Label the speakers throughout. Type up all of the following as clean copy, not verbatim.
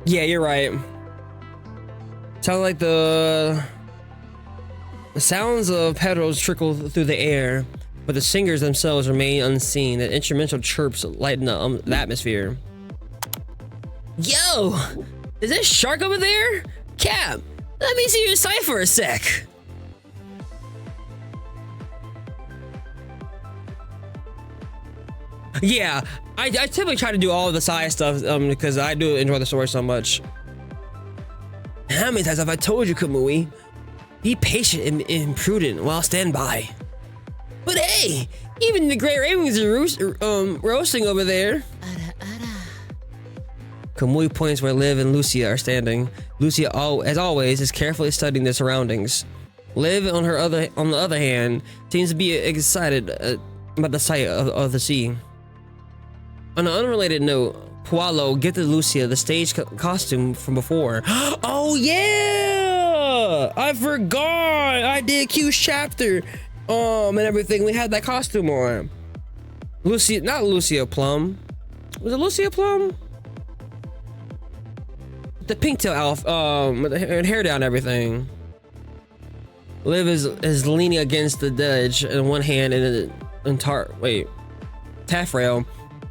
Speaker 1: Yeah, you're right. Sounds like the sounds of petals trickle through the air, but the singers themselves remain unseen. The instrumental chirps lighten the atmosphere. Yo! Is that shark over there? Cap, let me see your sight for a sec. Yeah, I typically try to do all of the side stuff because I do enjoy the story so much. How many times have I told you, Kamui? Be patient and prudent while stand by. But hey, even the Great Ravens are roasting over there. Kamui points where Liv and Lucia are standing. Lucia, as always, is carefully studying the surroundings. Liv, on the other hand, seems to be excited about the sight of the sea. On an unrelated note, Pualo gifted Lucia the stage costume from before. Oh yeah! I forgot! I did Q's chapter and everything. We had that costume on. Lucia, not Lucia Plum. Was it Lucia Plum? The pink tail elf, with the hair down and everything. Liv is leaning against the ledge in one hand and taffrail.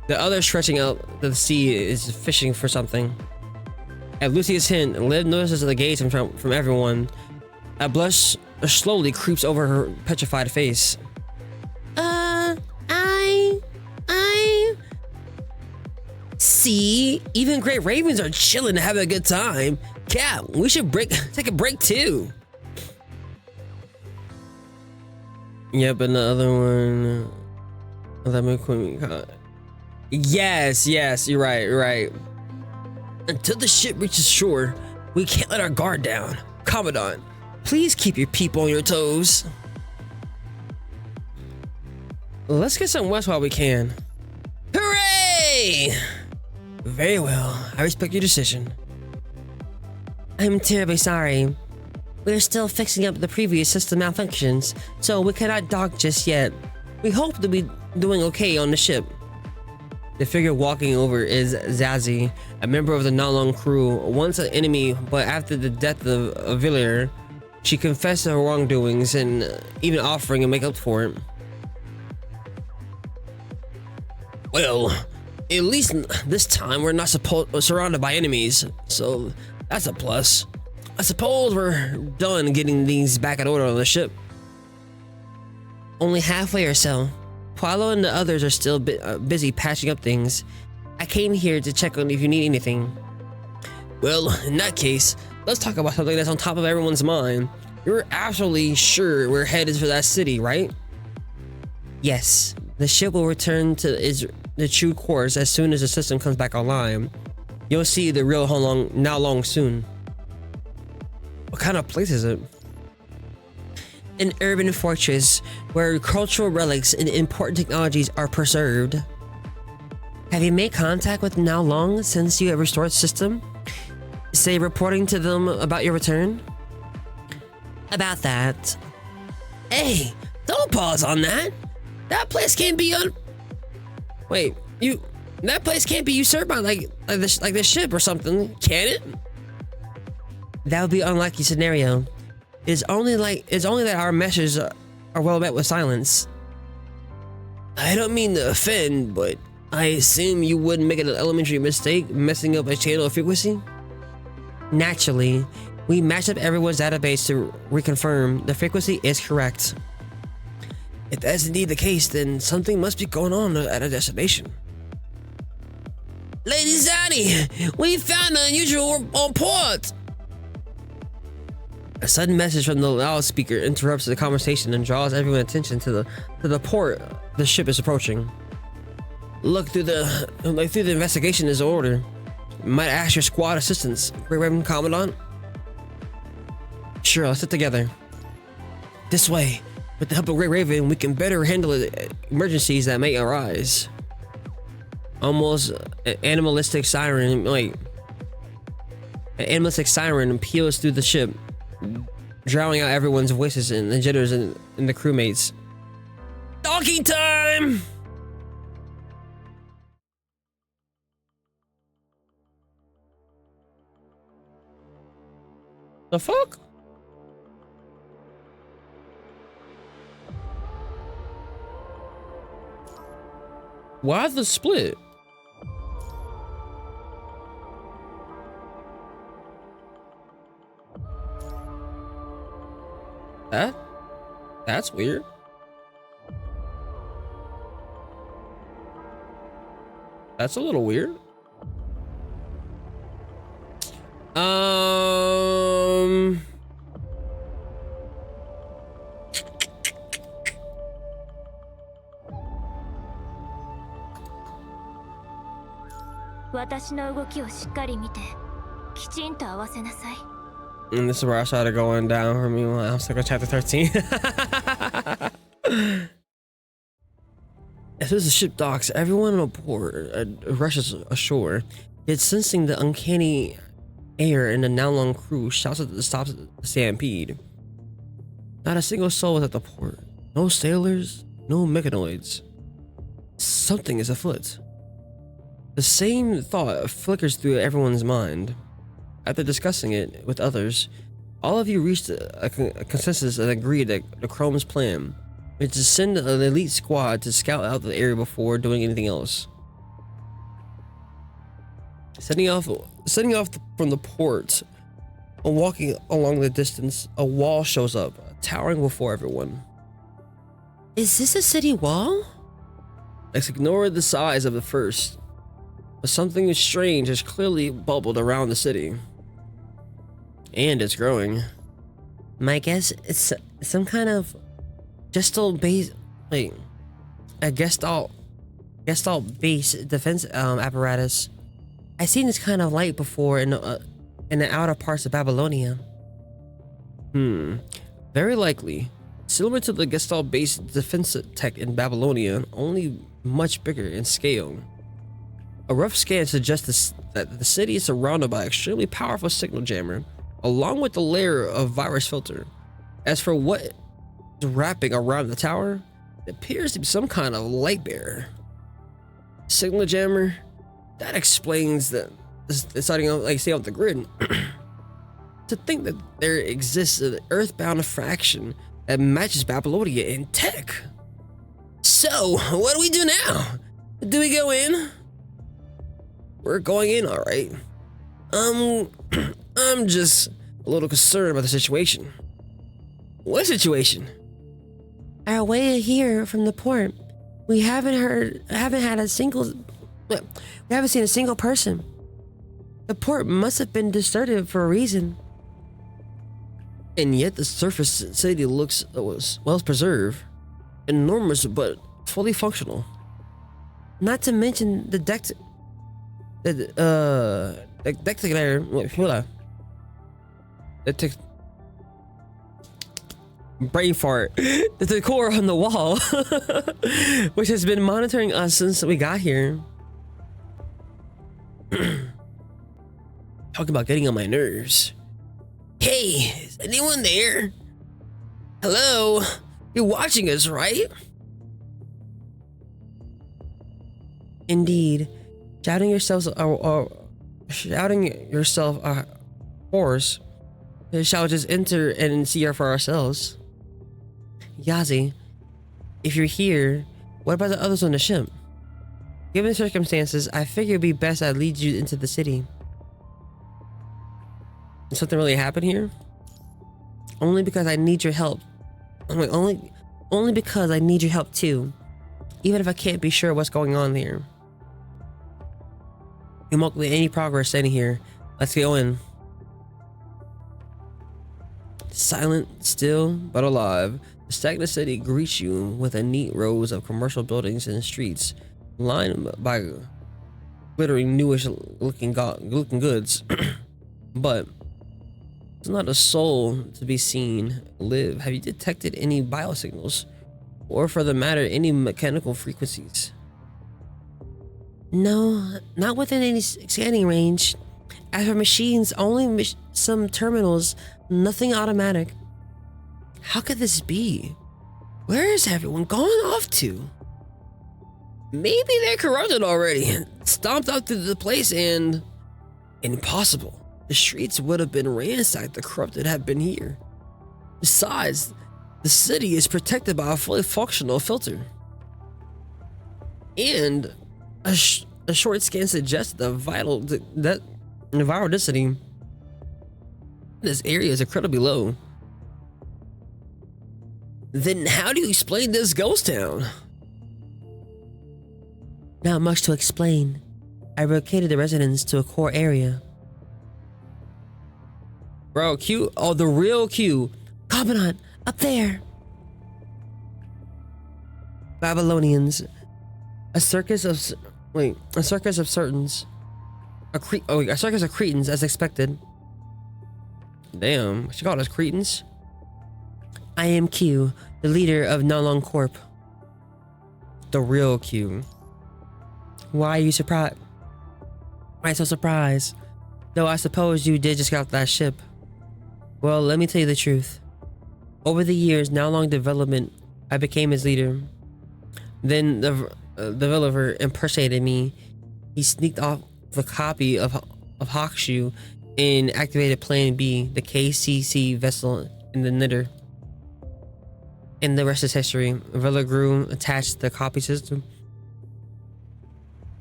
Speaker 1: The other stretching out to the sea is fishing for something. At Lucia's hint, Liv notices the gaze from everyone. A blush slowly creeps over her petrified face. I... See? Even great ravens are chilling and having a good time. Cat, we should take a break too. Yeah, but the other one... Yes, you're right. Until the ship reaches shore, we can't let our guard down. Commandant, please keep your people on your toes. Let's get some west while we can. Hooray! Very well, I respect your decision. I'm terribly sorry. We're still fixing up the previous system malfunctions, so we cannot dock just yet. We hope to be doing okay on the ship. The figure walking over is Zazie, a member of the Nalong crew, once an enemy, but after the death of Villiers, she confessed her wrongdoings and even offering to make up for it. Well, at least this time we're not surrounded by enemies, so that's a plus. I suppose we're done getting things back in order on the ship. Only halfway or so. Paulo and the others are still busy patching up things. I came here to check on if you need anything. Well, in that case, let's talk about something that's on top of everyone's mind. You're absolutely sure we're headed for that city, right? Yes, the ship will return to the true course as soon as the system comes back online. You'll see the real Nalong soon. What kind of place is it? An urban fortress where cultural relics and important technologies are preserved. Have you made contact with Nalong since you have restored the system? Say reporting to them about your return? About that. Hey, don't pause on that. That place can't be that place can't be usurped by like this ship or something, can it? That would be an unlikely scenario. It's only that our messages are well met with silence. I don't mean to offend, but I assume you wouldn't make an elementary mistake messing up a channel of frequency? Naturally, we matched up everyone's database to reconfirm the frequency is correct. If that's indeed the case, then something must be going on at our destination. Lady Zaddy, we found an unusual on port! A sudden message from the loudspeaker interrupts the conversation and draws everyone's attention to the port the ship is approaching. Look through the investigation is order. Might ask your squad assistance, Great Raven Commandant. Sure, let's sit together. This way, with the help of Great Raven, we can better handle emergencies that may arise. Almost an animalistic siren peals through the ship, drowning out everyone's voices and the jitters and the crewmates. Docking time! The fuck? Why the split? That's weird. That's a little weird.
Speaker 2: 私の動きをしっかり見て、きちんと合わせなさい。
Speaker 1: And this is where I started going down for me when I was like on chapter 13. As soon as the ship docks, everyone on board rushes ashore. Yet sensing the uncanny air in the now-long crew shouts at the stops the stampede. Not a single soul was at the port. No sailors, no mechanoids. Something is afoot. The same thought flickers through everyone's mind. After discussing it with others, all of you reached a consensus and agreed that the Chrome's plan is to send an elite squad to scout out the area before doing anything else. Setting off from the port and walking along the distance, a wall shows up, towering before everyone. Is this a city wall? Let's ignore the size of the first, but something strange has clearly bubbled around the city. And it's growing. My guess it's some kind of gestalt base, like a gestalt base defense apparatus. I've seen this kind of light before in the outer parts of Babylonia. Very likely. Similar to the gestalt base defense tech in Babylonia, only much bigger in scale. A rough scan suggests that the city is surrounded by extremely powerful signal jammer, along with the layer of virus filter. As for what is wrapping around the tower, it appears to be some kind of light bearer. Signal jammer, that explains that it's starting out like stay off the grid. To think that there exists an earthbound fraction that matches Babylonia in tech. So, what do we do now? Do we go in? We're going in, all right. I'm just a little concerned about the situation. What situation? Our way here from the port, we haven't seen a single person. The port must have been deserted for a reason. And yet the surface city looks well preserved, enormous but fully functional. Not to mention the brain fart. The decor on the wall, which has been monitoring us since we got here. Talking about getting on my nerves. Hey, is anyone there? Hello? You're watching us, right? Indeed. Shouting yourself hoarse. We shall just enter and see her for ourselves. Yazi, if you're here, what about the others on the ship? Given the circumstances, I figure it'd be best I lead you into the city. Did something really happen here? Only because I need your help. Only because I need your help too. Even if I can't be sure what's going on here. You won't make any progress in here. Let's go in. Silent, still, but alive, the stagnant city greets you with a neat rows of commercial buildings and streets, lined by glittering, newish looking goods. But there's not a soul to be seen live. Have you detected any biosignals, or for the matter, any mechanical frequencies? No, not within any scanning range. As for machines, only some terminals, nothing automatic. How could this be? Where is everyone going off to? Maybe they're corrupted already, stomped out through the place and... Impossible. the streets would have been ransacked. The corrupted have been here. Besides, the city is protected by a fully functional filter. And a short scan suggests the viral density in this area is incredibly low. Then how do you explain this ghost town? Not much to explain. I relocated the residents to a core area. Bro, Q, oh, the real Q. Commandant, up there. Babylonians. A circus of Cretans, as expected. Damn, she called us Cretans. I am Q, the leader of Nalong Corp. The real Q. Why are you surprised? Why so surprised? Though I suppose you did just get off that ship. Well, let me tell you the truth. Over the years, Nalong Development, I became his leader. Then the developer impersonated me. He sneaked off the copy of Hawkshoe and activated Plan B, the KCC vessel in the knitter. And the rest is history. Villa grew attached the copy system.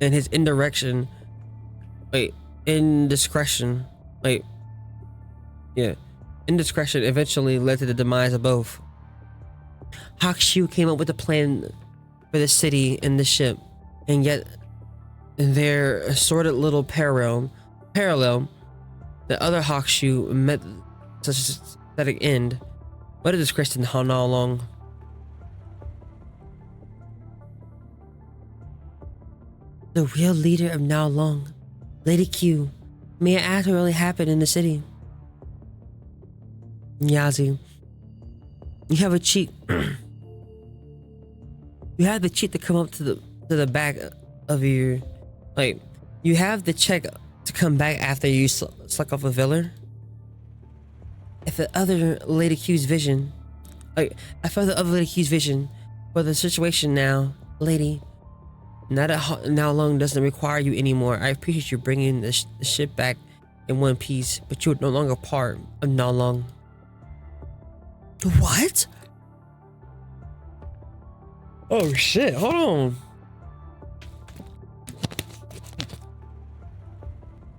Speaker 1: And his indiscretion eventually led to the demise of both. Hawkshoe came up with a plan for the city and the ship, and yet their assorted little parallel, the other Hawkshoe met such a pathetic end. What a disgrace to how long. The real leader of Now Long, Lady Q. May I ask what really happened in the city? Yazi, you have a cheat. You have the cheat to come up to the back of your, you have the check to come back after you suck off a villain. If the other Lady Q's vision, I felt the other Lady Q's vision for the situation now, Lady. Now that Now Long doesn't require you anymore, I appreciate you bringing the ship back in one piece, but you're no longer part of Now Long. What? Oh shit, hold on.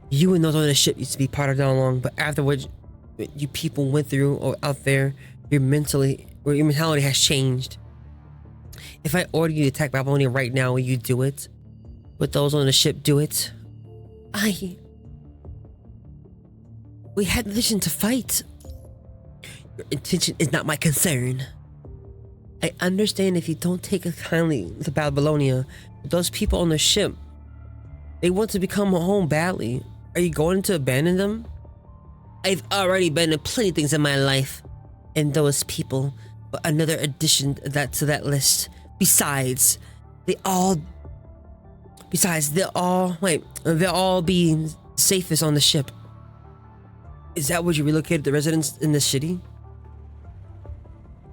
Speaker 1: You and those on the ship used to be part of Now Long, but afterwards, you people went through or out there, your mentality has changed. If I order you to attack Babylonia right now, will you do it? Would those on the ship do it? We had the vision to fight. Your intention is not my concern. I understand if you don't take it kindly to Babylonia, but those people on the ship, they want to become home badly. Are you going to abandon them? I've already abandoned plenty of things in my life, and those people were another addition to that list. Besides, they're all being safest on the ship. Is that what you relocated the residents in the city?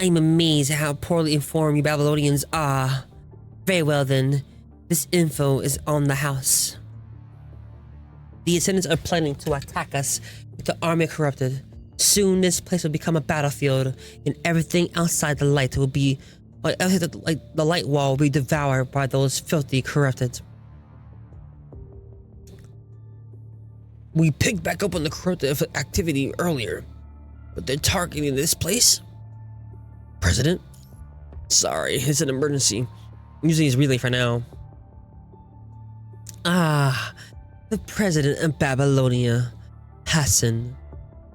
Speaker 1: I'm amazed at how poorly informed you Babylonians are. Very well then, this info is on the house. The Ascendants are planning to attack us with the army corrupted. Soon this place will become a battlefield, and everything outside the light will be the light wall will be devoured by those filthy corrupted. We picked back up on the corruptive activity earlier, but they're targeting this place. President? Sorry, it's an emergency. I'm using his relay for now. The president of Babylonia, Hassan.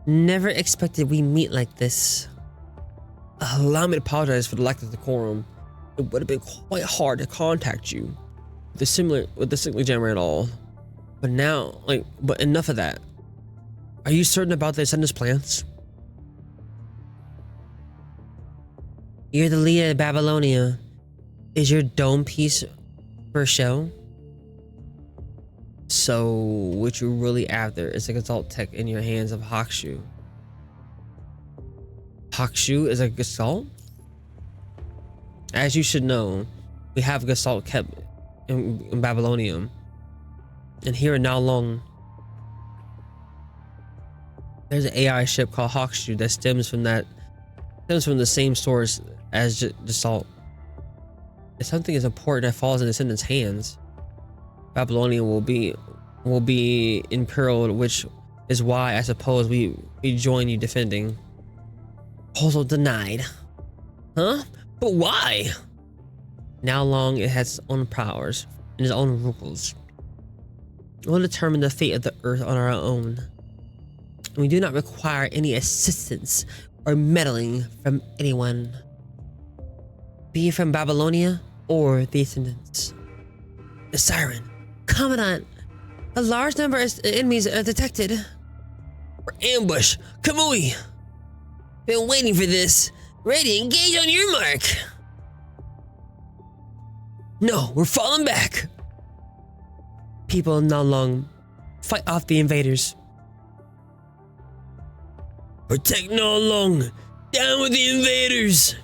Speaker 1: Never expected we meet like this. Allow me to apologize for the lack of decorum. It would have been quite hard to contact you with the signature jammer at all. But now, but enough of that. Are you certain about the Ascendant's plans? You're the leader of Babylonia. Is your dome piece for show? So, what you're really after is a Gestalt tech in your hands of Hawkshoe. Hawkshoe is a Gestalt? As you should know, we have Gestalt kept in Babylonia. And here in Now Long. There's an AI ship called Hawkshoe that stems from the same source as Salt. If something is important that falls in Descendants' hands, Babylonia will be in peril, which is why I suppose we join you defending. Proposal denied. Huh? But why? Now long it has its own powers and its own rules. We'll determine the fate of the earth on our own. We do not require any assistance or meddling from anyone, be it from Babylonia or the Ascendants. The Siren. Commandant, a large number of enemies are detected. For ambush. Kamui! Been waiting for this. Ready to engage on your mark. No, we're falling back. People not long fight off the invaders. Protect not long. Down with the invaders.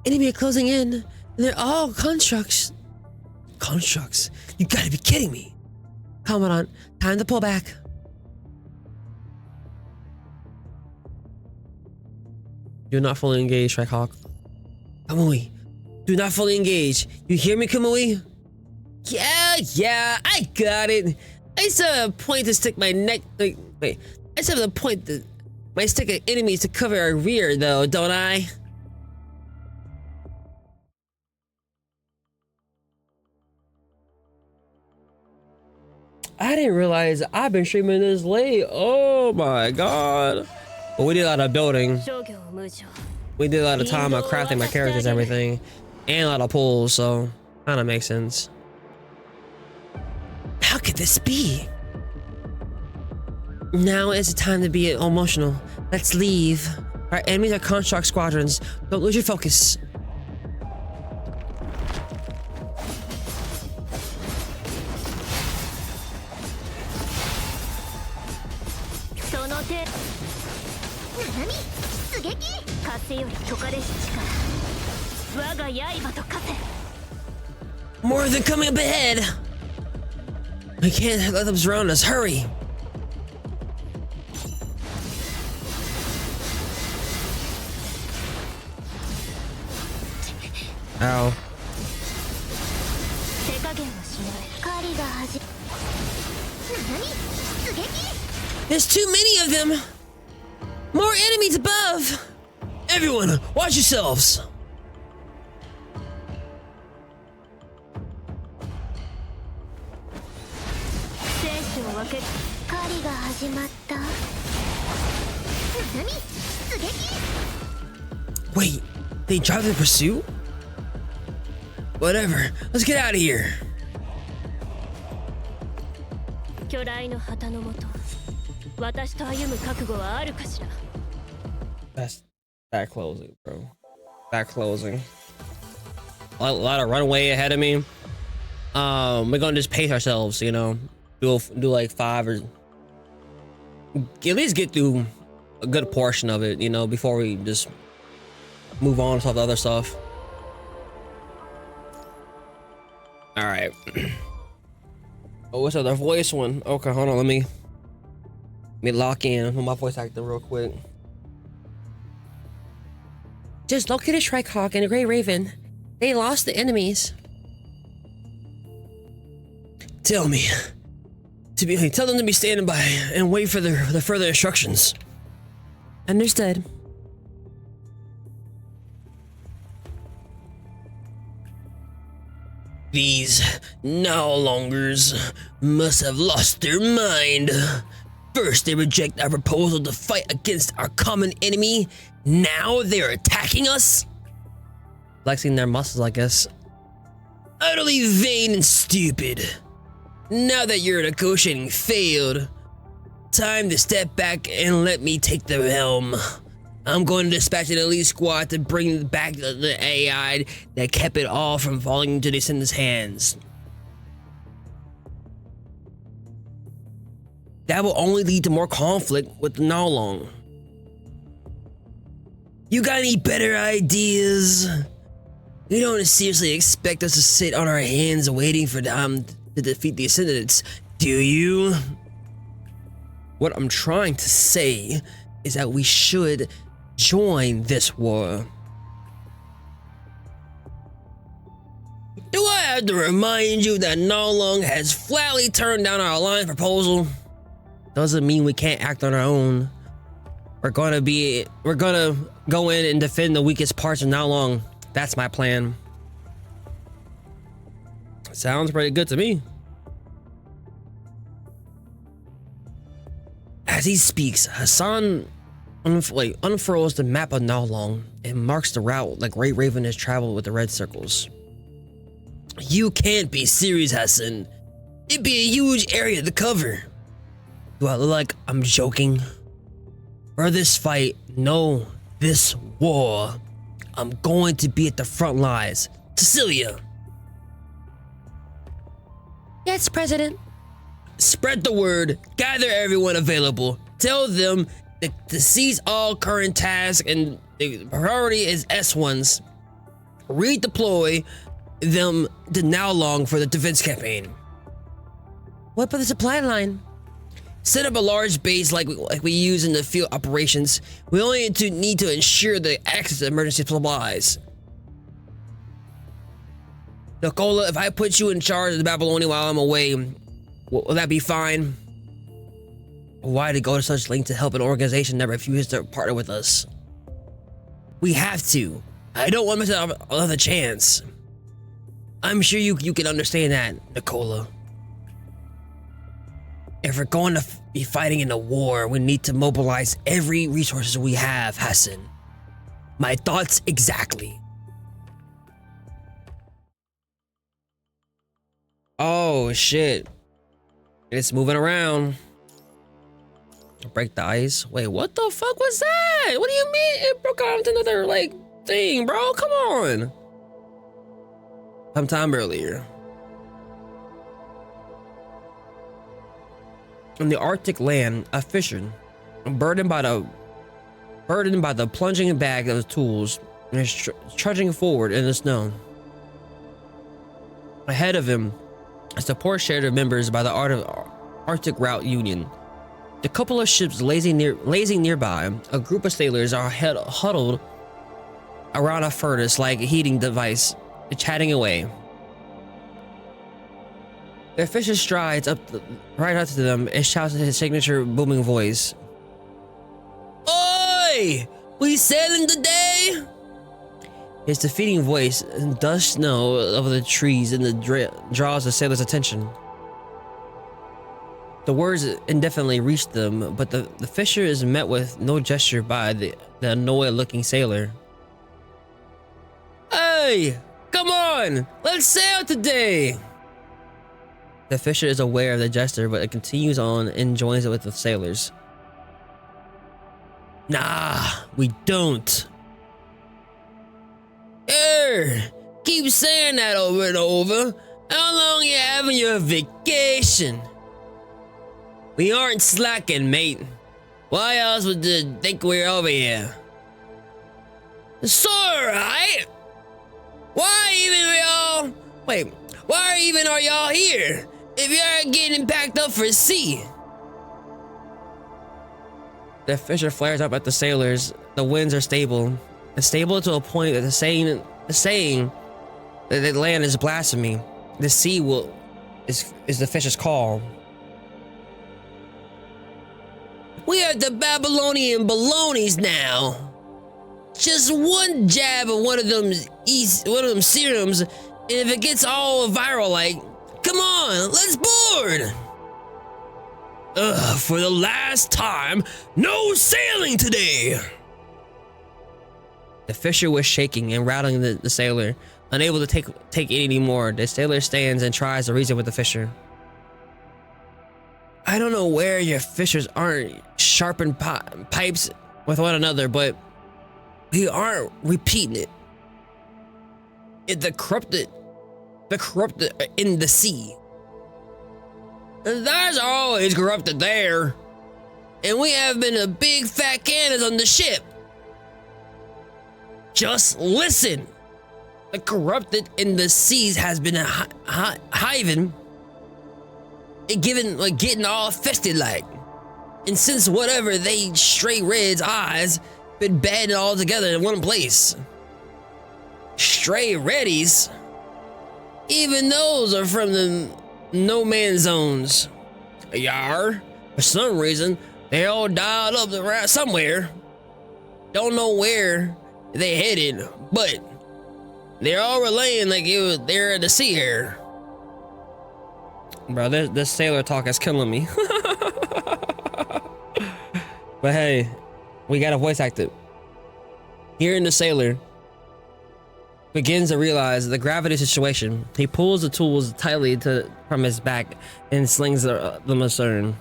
Speaker 1: Enemy are closing in, and they're all constructs. Constructs? You gotta be kidding me. Commandant, time to pull back. You're not fully engaged, Trickhawk. Kamui, do not fully engage. You hear me, Kamui? Yeah, I got it. I just have a point to stick my neck. Wait. I just have a point to my stick at enemies to cover our rear, though, don't I? I didn't realize I've been streaming this late. Oh my god. But we did a lot of building. We did a lot of time of crafting my characters and everything. And a lot of pulls, so kind of makes sense. How could this be? Now is the time to be emotional. Let's leave. Our enemies are construct squadrons. Don't lose your focus. More than coming up ahead. I can't let them surround us. Hurry. Ow. There's too many of them. More enemies above. Everyone, watch yourselves. Wait, they drive in pursuit? Whatever, let's get out of here. That's that closing, bro. That closing. A lot of runway ahead of me. We're gonna just pace ourselves, you know. Do like 5 or at least get through a good portion of it, you know, before we just move on to the other stuff. All right. Oh, what's the other voice one? Okay, hold on. Let me lock in. My voice acting real quick. Just located Shrikehawk and a Grey Raven. They lost the enemies. Tell them to be standing by and wait for the further instructions. Understood. These now-longers must have lost their mind. First, they reject our proposal to fight against our common enemy. Now they're attacking us? Flexing their muscles, I guess. Utterly vain and stupid. Now that your negotiating failed, time to step back and let me take the helm. I'm going to dispatch an elite squad to bring back the AI that kept it all from falling into the Descendants' hands. That will only lead to more conflict with the Nalong. You got any better ideas? You don't seriously expect us to sit on our hands waiting for them to defeat the Ascendants, do you? What I'm trying to say is that we should join this war. Do I have to remind you that Nalong has flatly turned down our alliance proposal? Doesn't mean we can't act on our own. We're gonna go in and defend the weakest parts of Nalong. That's my plan. Sounds pretty good to me. As he speaks, Hassan unfurls the map of Nalong and marks the route like Great Raven has traveled with the red circles. You can't be serious, Hassan. It'd be a huge area to cover. Do I look like I'm joking? For this fight, no, this war, I'm going to be at the front lines. Cecilia. Yes, President. Spread the word, gather everyone available, tell them to seize all current tasks and the priority is S1s. Redeploy them to Nalong for the defense campaign. What about the supply line? Set up a large base like we use in the field operations. We only need to ensure the access to emergency supplies. Nicola, if I put you in charge of the Babylonian while I'm away, will that be fine? Why to go to such length to help an organization that refuses to partner with us? We have to. I don't want to miss another chance. I'm sure you can understand that, Nicola. If we're going to be fighting in a war, we need to mobilize every resource we have, Hassan. My thoughts exactly. Oh shit. It's moving around. Break the ice. Wait, what the fuck was that? What do you mean it broke out into another like thing, bro? Come on. Sometime earlier. On the Arctic land, a fisher, burdened by the plunging bag of tools, is trudging forward in the snow. Ahead of him is the port shared of members by the Arctic Route Union. The couple of ships lazing nearby, a group of sailors are huddled around a furnace like a heating device, chatting away. The fisher strides right up to them and shouts in his signature booming voice. Oi! We sailing today? His defeating voice dust snow over the trees and draws the sailor's attention. The words indefinitely reach them, but the fisher is met with no gesture by the annoyed-looking sailor. Hey! Come on! Let's sail today! The fisher is aware of the gesture, but it continues on and joins it with the sailors. Nah, we don't. Keep saying that over and over. How long you having your vacation? We aren't slacking, mate. Why else would you think we're over here? It's alright. Why even are y'all here? If you're getting packed up for sea. The fisher flares up at the sailors. The winds are stable. It's stable to a point that the saying that the land is blasphemy. The sea is the fish's call. We are the Babylonian balonies now. Just one jab of one of them serums, and if it gets all viral like, come on, let's board! For the last time, no sailing today! The fisher was shaking and rattling the sailor, unable to take it anymore. The sailor stands and tries to reason with the fisher. I don't know where your fishers aren't sharpened pipes with one another, but we aren't repeating it. The corrupted in the sea. There's always corrupted there. And we have been a big fat cannons on the ship. Just listen. The corrupted in the seas has been hiving. Getting all festive like. And since whatever they stray red's eyes been banded all together in one place. Stray reddies? Even those are from the no man zones. Yar, for some reason, they all dialed up around somewhere. Don't know where they headed, but they're all relaying like they're at the sea air. Bro, this sailor talk is killing me. But hey, we got a voice actor. Hearing the sailor begins to realize the gravity situation. He pulls the tools tightly from his back and slings them astern.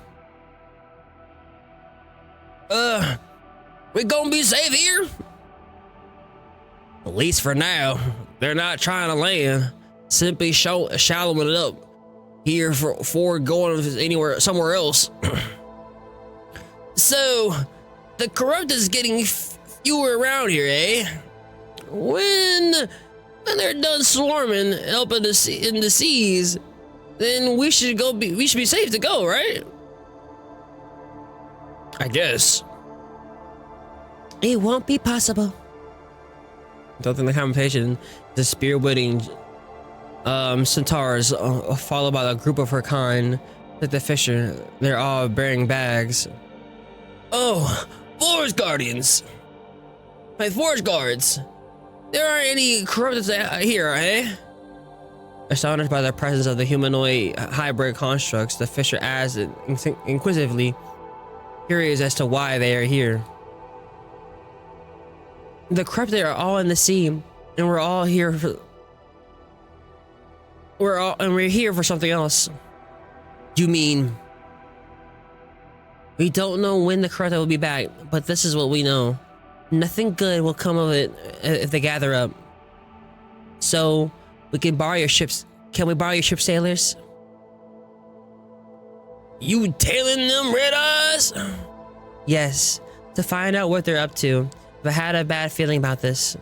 Speaker 1: We gonna be safe here? At least for now. They're not trying to land, simply shallowing it up here for going somewhere else. So, the corrupt is getting fewer around here, eh? When they're done swarming up in the seas, then we should be safe to go, right? I guess. It won't be possible. During the conversation, the spear-wielding centaurs, followed by a group of her kind, like the fisher, they're all bearing bags. Oh, forest guardians! My forest guards! There aren't any corruptors here, eh? Astonished by the presence of the humanoid hybrid constructs, the fisher asks inquisitively, curious as to why they are here. The corrupted are all in the sea, and we're all here for. We're here for something else. You mean? We don't know when the corrupted will be back, but this is what we know. Nothing good will come of it if they gather up. So, we can borrow your ships. Can we borrow your ship, sailors? You tailing them red eyes? Yes, to find out what they're up to. But I had a bad feeling about this.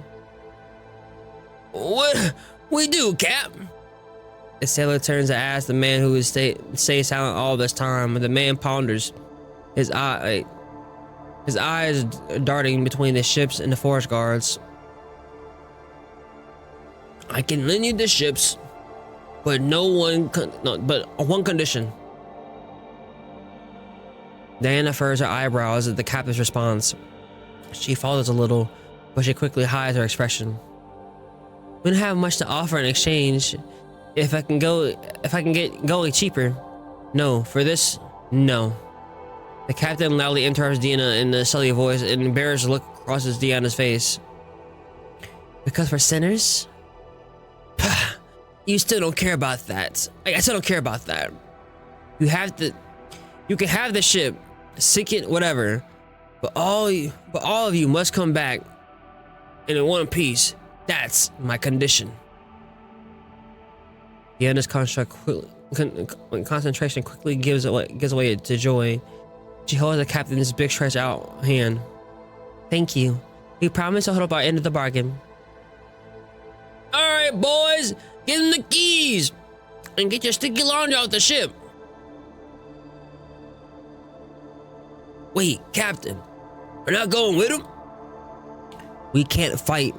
Speaker 1: What we do, Cap? The sailor turns to ask the man who stay silent all this time. The man ponders, his eyes darting between the ships and the forest guards. I can lend you the ships, but but on one condition. Diana furrows her eyebrows at the captain's response. She falters a little, but she quickly hides her expression. We don't have much to offer in exchange. If I can get going cheaper. No, for this, no. The captain loudly interrupts Diana in a sully voice, and an embarrassed look crosses Diana's face. Because we're sinners? You still don't care about that. I still don't care about that. You can have the ship, sink it, whatever. But all of you must come back in one piece. That's my condition. Diana's concentration quickly gives way to joy. She holds the captain's big stretched out hand. Thank you. We promise to hold up our end of the bargain. All right, boys, get them the keys and get your sticky laundry off the ship. Wait, Captain, we're not going with them? We can't fight.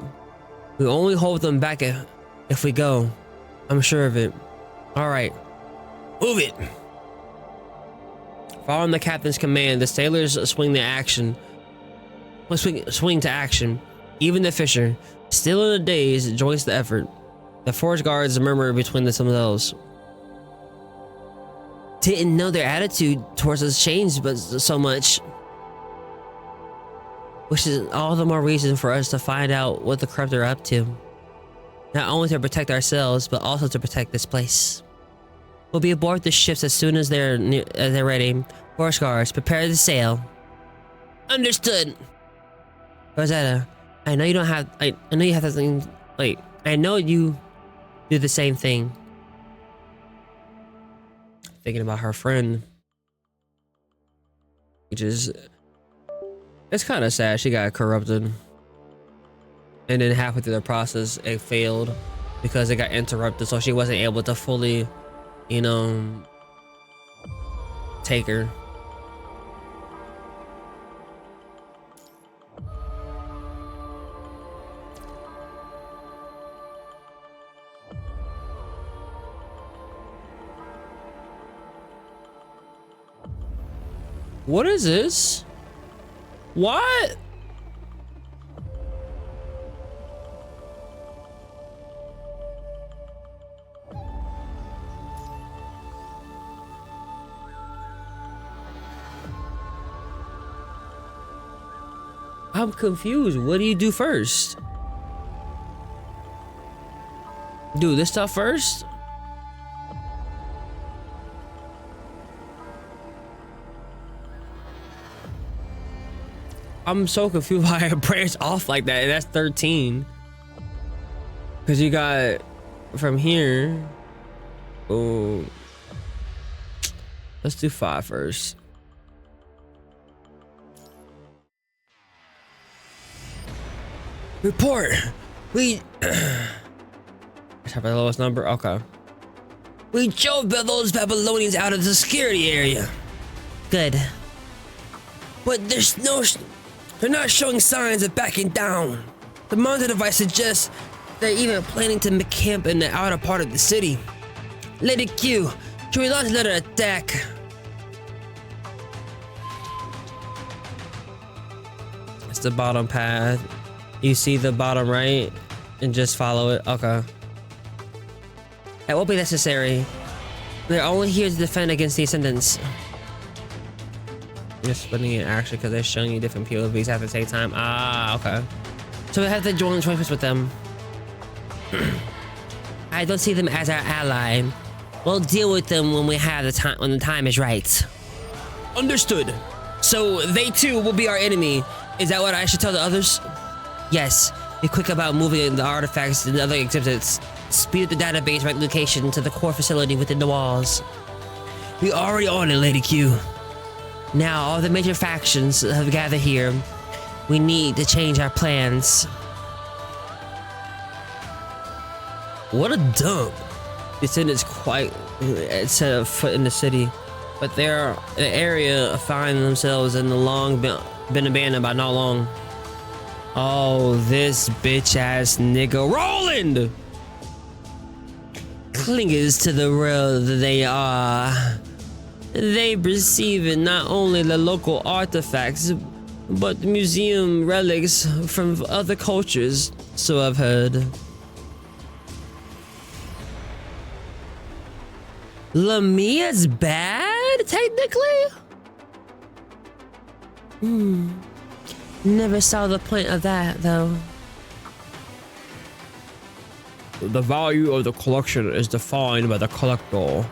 Speaker 1: We only hold them back if we go. I'm sure of it. All right, move it. Following the captain's command, the sailors swing to action. Even the fisher, still in a daze, joins the effort. The forest guards murmur between themselves. Didn't know their attitude towards us changed but so much. Which is all the more reason for us to find out what the corrupt are up to. Not only to protect ourselves, but also to protect this place. We'll be aboard the ships as soon as they're ready. Forest guards, prepare to sail. Understood. Rosetta, I know you don't have. I know you have something. Wait, I know you do the same thing. Thinking about her friend, which is. It's kind of sad. She got corrupted, and then halfway through the process, it failed because it got interrupted, so she wasn't able to fully, take her. What is this? What? I'm confused. What do you do first? Do this stuff first? I'm so confused why I branched off like that. That's 13. Because you got from here. Oh. Let's do 5 first. Report. We have the lowest number. Okay. We drove those Babylonians out of the security area. Good. But they're not showing signs of backing down. The monitor device suggests they're even planning to make camp in the outer part of the city. Lady Q, can we launch another attack? It's the bottom path. You see the bottom right and just follow it. Okay. That won't be necessary. They're only here to defend against the Ascendants. You're splitting it actually because they're showing you different POVs at the same time. Ah, okay. So we have to join forces with them. I don't see them as our ally. We'll deal with them when we have the time, when the time is right. Understood. So they too will be our enemy. Is that what I should tell the others? Yes. Be quick about moving the artifacts and other exhibits. Speed up the database replication to the core facility within the walls. We already on it, Lady Q. Now all the major factions have gathered here. We need to change our plans. What a dump. The Ascendants quite set a foot in the city, but they're an area finding themselves in the long been abandoned by not long. Oh, this bitch ass nigga Roland! Clingers to the world they are. They receiving not only the local artifacts, but museum relics from other cultures, so I've heard. Lamia's bad, technically? Never saw the point of that, though. The value of the collection is defined by the collector.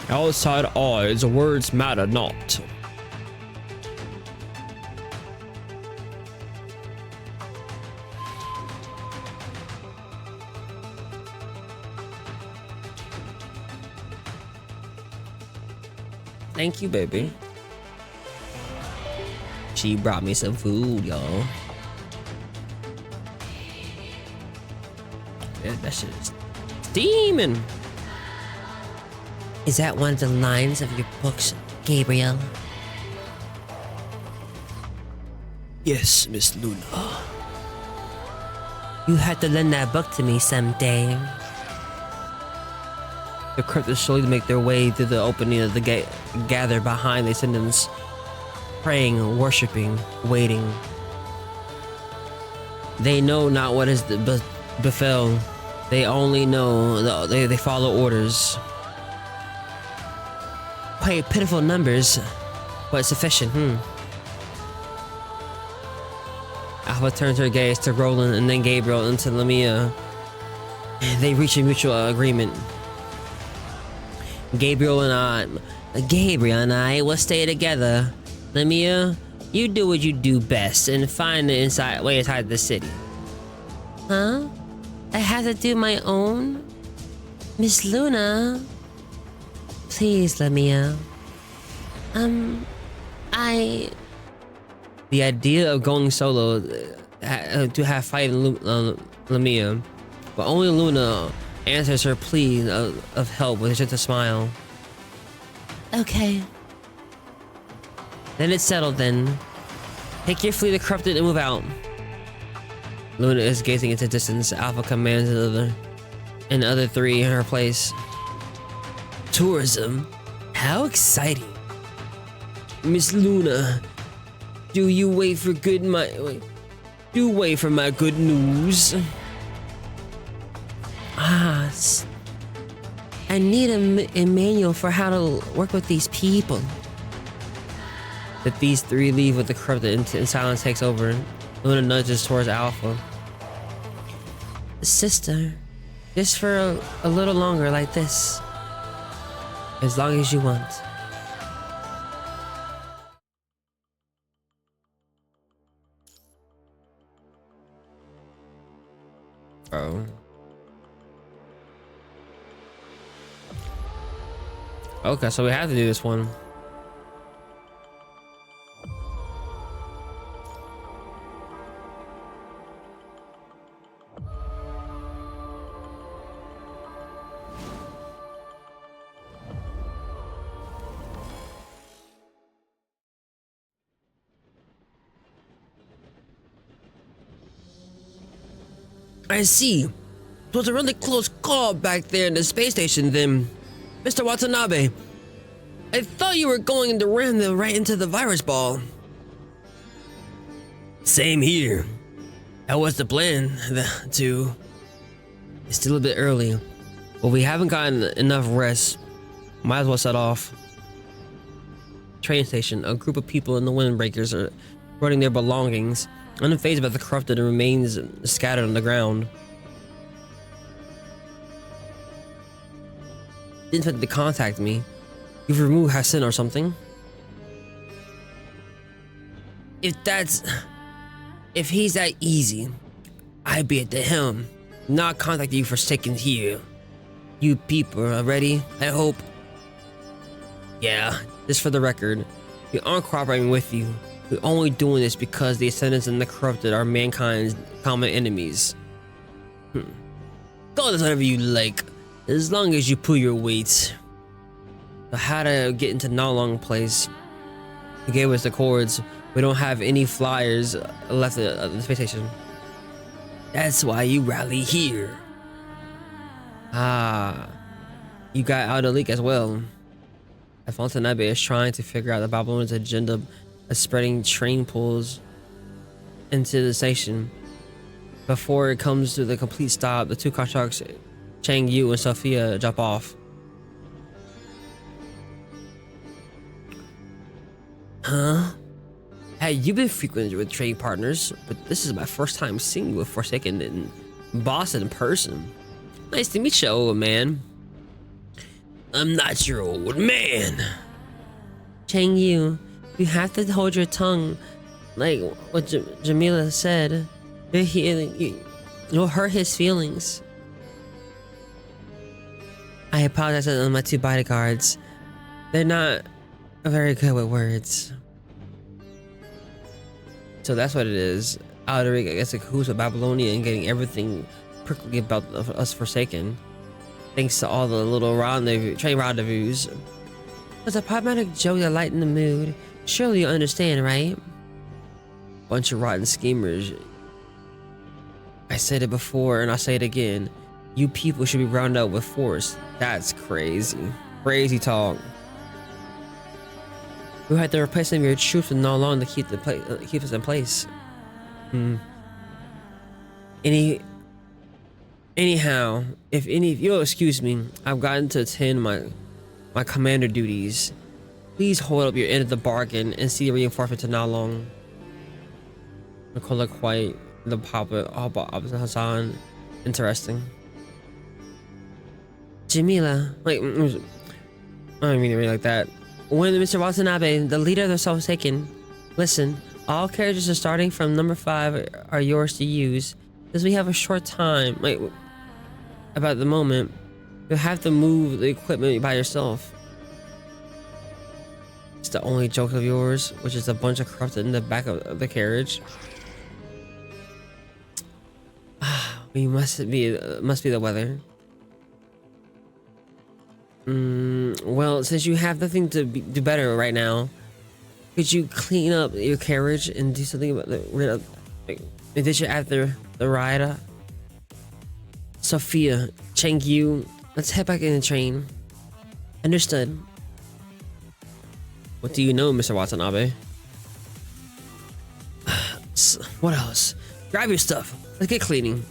Speaker 1: Outside odds, words matter not. Thank you, baby. She brought me some food, y'all. Yeah, that shit is steaming. Is that one of the lines of your books, Gabriel? Yes, Miss Luna. You had to lend that book to me someday. The cryptids slowly make their way through the opening of the gate, gather behind the Ascendants, praying, worshipping, waiting. They know not what is befell. They only know they follow orders. Quite pitiful numbers, but sufficient. Alpha turns her gaze to Roland and then Gabriel and to Lamia. They reach a mutual agreement. Gabriel and I will stay together. Lamia, you do what you do best and find the way inside the city. Huh? I have to do my own? Miss Luna? Please, Lamia. The idea of going solo to have fight Lamia, but only Luna answers her plea of help with just a smile. Okay. Then it's settled then. Take your fleet of corrupted and move out. Luna is gazing into distance. Alpha commands the other three in her place. Tourism? How exciting. Miss Luna, do wait for my good news. I need a manual for how to work with these people. That these three leave with the corrupted and silence takes over. Luna nudges towards Alpha. Sister, just for a little longer like this. As long as you want. Oh. Okay, so we have to do this one. I see. It was a really close call back there in the space station then. Mr. Watanabe, I thought you were going to ram them right into the virus ball. Same here. That was the plan, to... It's still a bit early, but we haven't gotten enough rest. Might as well set off. Train station, a group of people in the windbreakers are running their belongings, unfazed by the corrupted and remains scattered on the ground. Didn't expect to contact me. You've removed Hassan or something? If he's that easy, I'd be at the helm, not contact you for seconds here. You people are ready, I hope? Yeah, just for the record, we aren't cooperating with you. We're only doing this because the Ascendants and the Corrupted are mankind's common enemies. Call this whatever you like, as long as you pull your weight. So how to get into Nalong Place? They gave us the codes. We don't have any flyers left at the space station. That's why you rally here. Ah, you got out of the leak as well. Watanabe is trying to figure out the Babylonians' agenda of spreading train pulls into the station. Before it comes to the complete stop, the two constructs, Chang Yu and Sophia, drop off. Huh? Hey, you've been frequent with trade partners, but this is my first time seeing you with Forsaken and Boston in person. Nice to meet you, old man. I'm not your old man. Chang Yu, you have to hold your tongue. Like what Jamila said. You'll hurt his feelings. I apologize to my two bodyguards. They're not very good with words. So that's what it is. Alderic, I guess, like who's a Babylonian and getting everything prickly about us Forsaken. Thanks to all the little train rendezvous. It's a problematic joke to lighten the mood. Surely you understand, right? Bunch of rotten schemers. I said it before and I'll say it again. You people should be rounded up with force. That's crazy. Crazy talk. We had to replace some of your troops with no long to keep us in place. Anyhow, if you'll excuse me, I've gotten to attend my commander duties. Please hold up your end of the bargain and see the reinforcement to not long. Nicola quite the papa Hassan. Interesting. Jamila, like I don't mean it really like that. When Mr. Watanabe, the leader of the Forsaken, listen, all carriages are starting from number 5 are yours to use. Because we have a short time, like about the moment, you'll have to move the equipment by yourself. It's the only joke of yours, which is a bunch of corrupted in the back of the carriage. We must be the weather. Well, since you have nothing to do better right now, could you clean up your carriage and do something about the addition after the ride? Sophia, Cheng Yu, let's head back in the train. Understood. What do you know, Mr. Watanabe? What else? Grab your stuff. Let's get cleaning.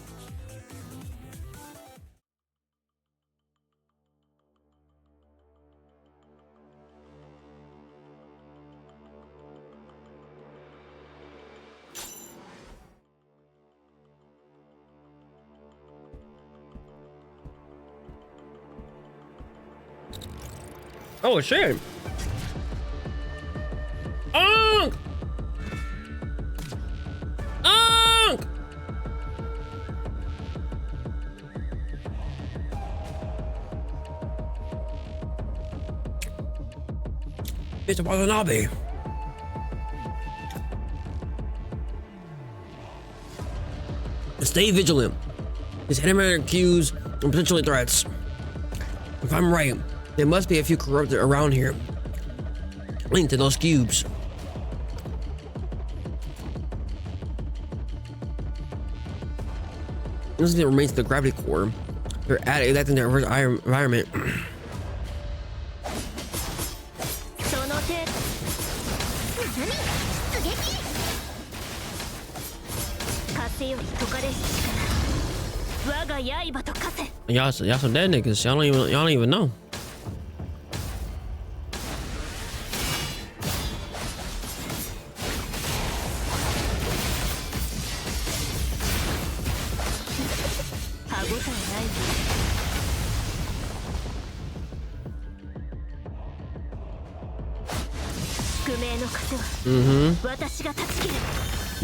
Speaker 1: Oh shit! Unk! Unk! Mr. Watanabe. Stay vigilant. There's enemy cues and potentially threats. If I'm right, there must be a few corrupted around here, linked to those cubes. This is what remains of the gravity core. They're adapting their environment. Y'all some dead niggas. Y'all don't even know.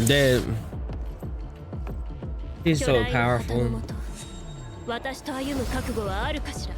Speaker 1: Dead. He's so powerful.
Speaker 2: 私と歩む覚悟はあるかしら。